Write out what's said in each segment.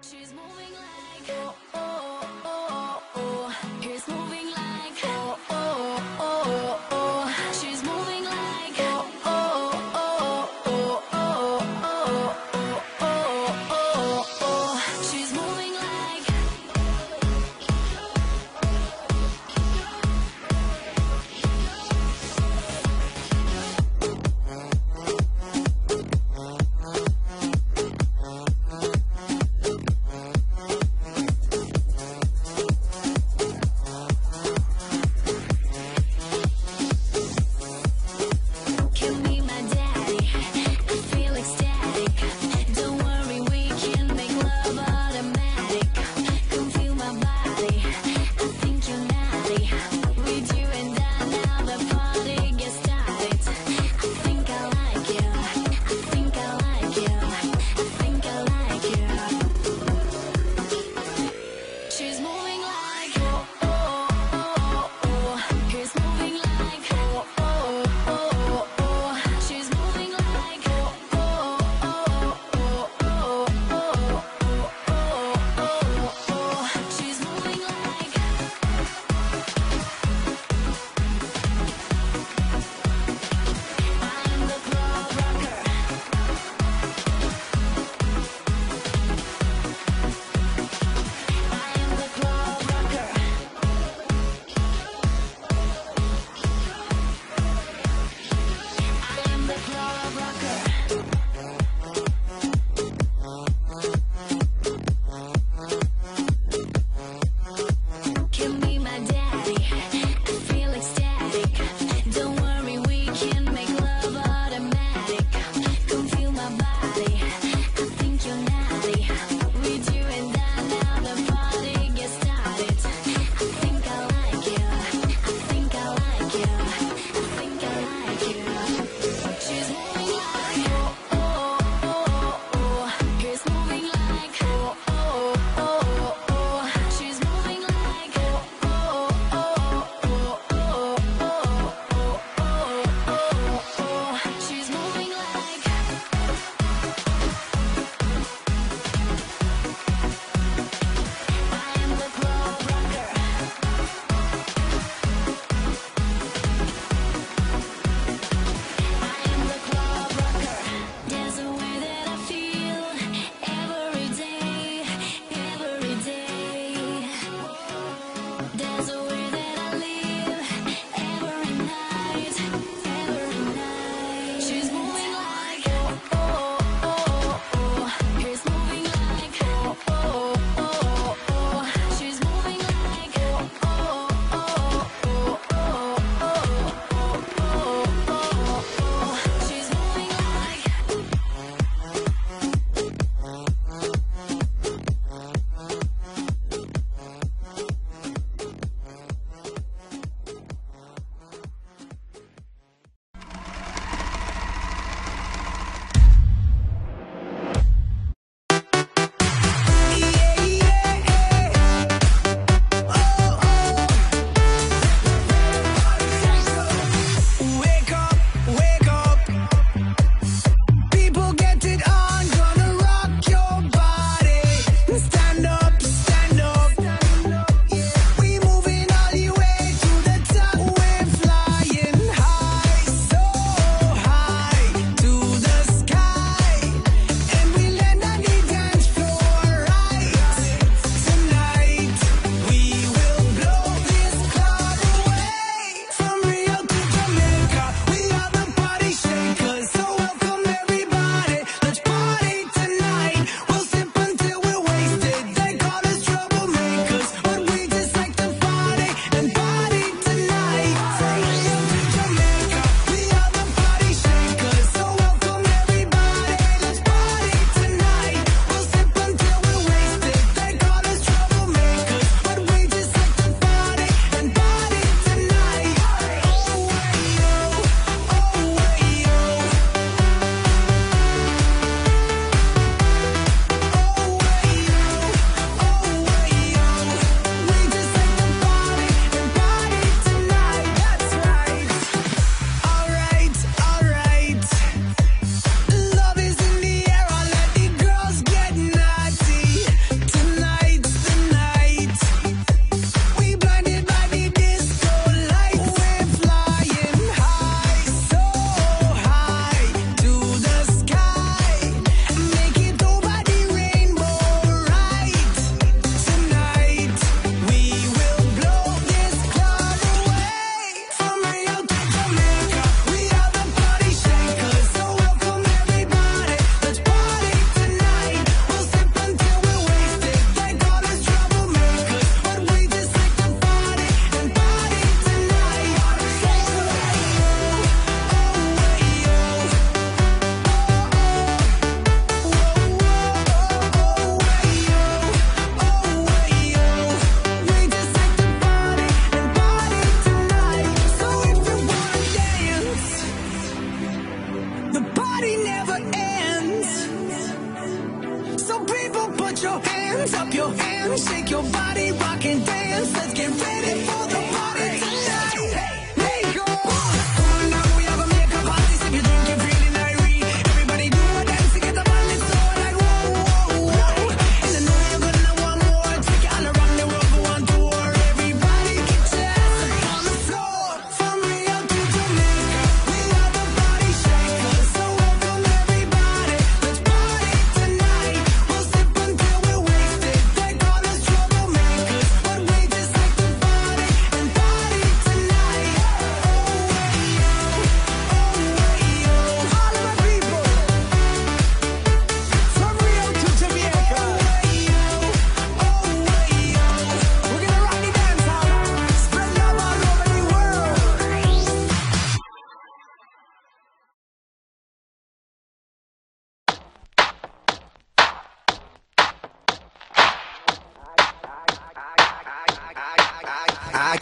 She's moving like oh oh oh oh. He's moving like oh oh oh oh. She's moving like oh oh oh oh oh oh oh oh oh. She's moving like.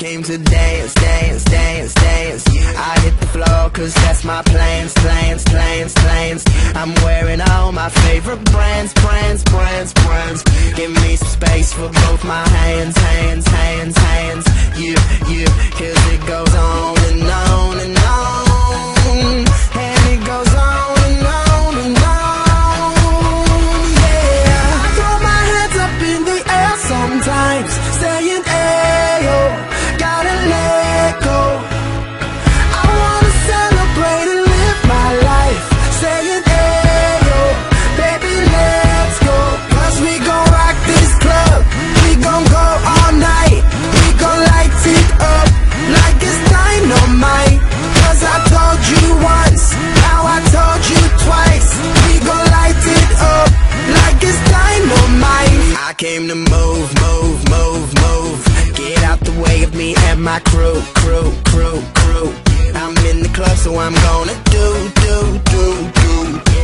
came to dance, dance, dance, dance. I hit the floor cause that's my plans, plans, plans, plans. I'm wearing all my favorite brands, brands, brands, brands. Give me some space for both my hands, hands, hands, hands. You, cause it goes on and on and on. And it goes on and on and on. Yeah, I throw my hands up in the air sometimes, saying ayo, gotta let go. I wanna celebrate and live my life, saying ayo, baby let's go. Cause we gon' rock this club, we gon' go all night. We gon' light it up like it's dynamite. Cause I told you once, now I told you twice. We gon' light it up like it's dynamite. I came to move, move, move, move. Get out the way of me and my crew, crew, crew, crew. I'm in the club so I'm gonna do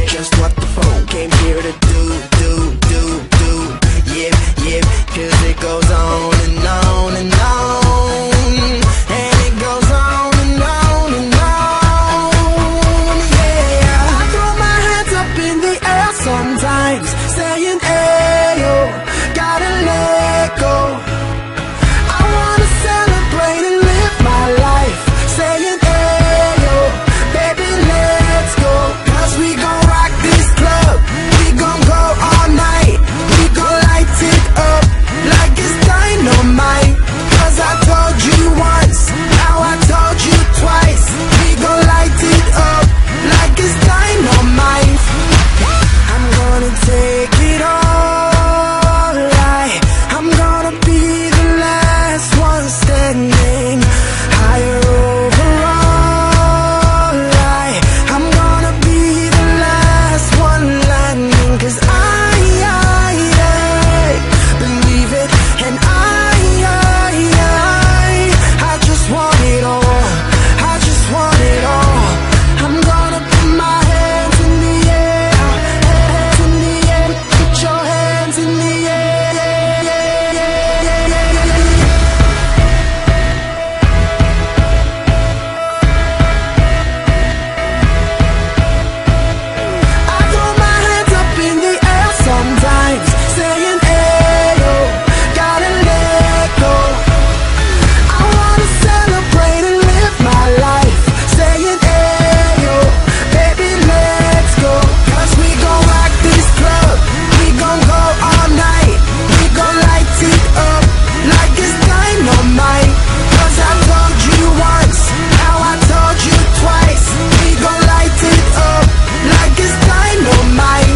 just what the phone came here to do. Yeah, cause it goes on and on and on. And it goes on and on and on. Yeah, I throw my hands up in the air sometimes, saying ayo, gotta let go. I wanna celebrate and live my life, saying ayo, baby let's go. Cause we gon' rock this club, we gon' go all night. We gon' light it up like it's dynamite. Cause I told you once, now I told you twice. We gon' light it up like it's dynamite. I'm gonna take it all right. I'm gonna be the last one standing, higher over all right. I'm gonna be the last one landing. Cause I believe it, and I just want it all. I just want it all. I'm gonna put my hands in the air, hands in the air. Put your hands in the air. I throw my hands up in the air sometimes, saying ayo, gotta let go. I wanna celebrate and live my life, saying ayo, baby let's go. Cause we gon' rock this club, we gon' go all night. We gon' light it up like it's dynamite. Cause I told you once, now I told you twice. We gon' light it up like it's dynamite.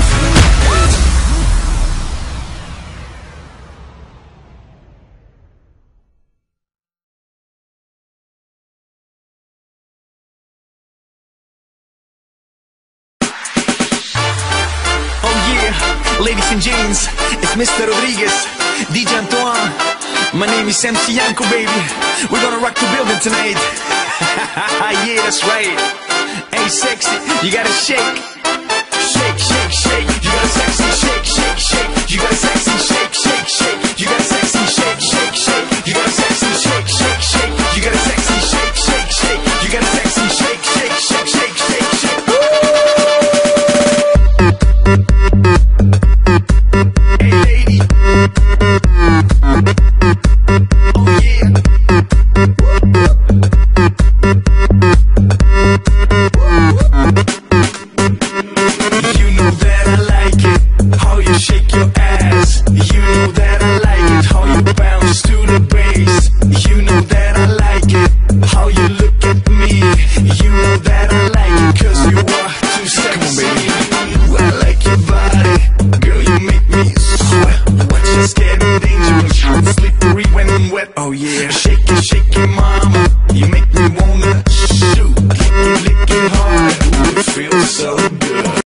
Oh yeah, ladies and gents, it's Mr. Rodriguez, DJ Antoine. My name is MC Yanko, baby. We're gonna rock the building tonight. Yeah, that's right. Hey, sexy, you gotta shake. Shake, shake, shake. You gotta sexy shake, shake, shake. You gotta sexy shake,